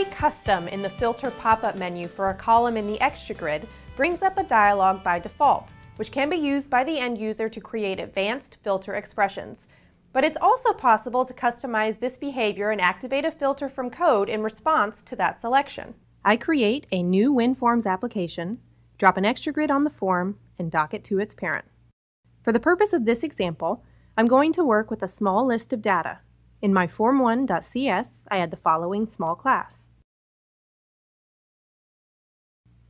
Entry Custom in the Filter pop-up menu for a column in the XtraGrid brings up a dialog by default, which can be used by the end user to create advanced filter expressions. But it's also possible to customize this behavior and activate a filter from code in response to that selection. I create a new WinForms application, drop an XtraGrid on the form, and dock it to its parent. For the purpose of this example, I'm going to work with a small list of data. In my form1.cs, I add the following small class.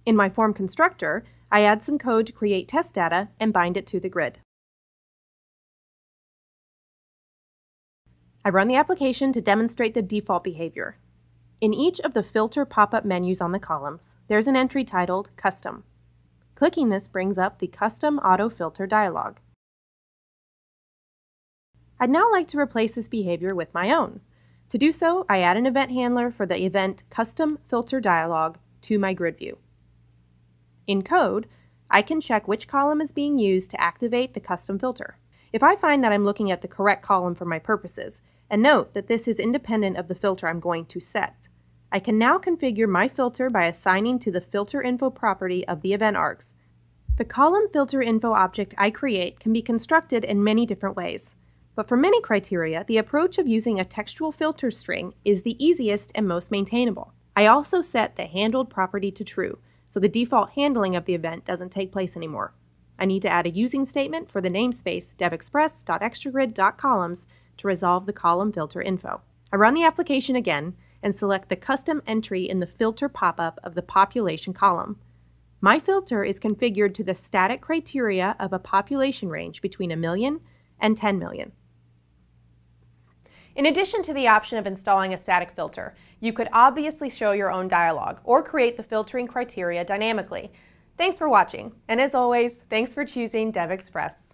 In my form constructor, I add some code to create test data and bind it to the grid. I run the application to demonstrate the default behavior. In each of the filter pop-up menus on the columns, there's an entry titled Custom. Clicking this brings up the Custom Auto Filter dialog. I'd now like to replace this behavior with my own. To do so, I add an event handler for the event CustomFilterDialog to my grid view. In code, I can check which column is being used to activate the custom filter. If I find that I'm looking at the correct column for my purposes, and note that this is independent of the filter I'm going to set, I can now configure my filter by assigning to the filter info property of the event args. The column filter info object I create can be constructed in many different ways. But for many criteria, the approach of using a textual filter string is the easiest and most maintainable. I also set the handled property to true, so the default handling of the event doesn't take place anymore. I need to add a using statement for the namespace devexpress.xtragrid.columns to resolve the column filter info. I run the application again and select the custom entry in the filter pop-up of the population column. My filter is configured to the static criteria of a population range between 1 million and 10 million. In addition to the option of installing a static filter, you could obviously show your own dialog or create the filtering criteria dynamically. Thanks for watching, and as always, thanks for choosing DevExpress.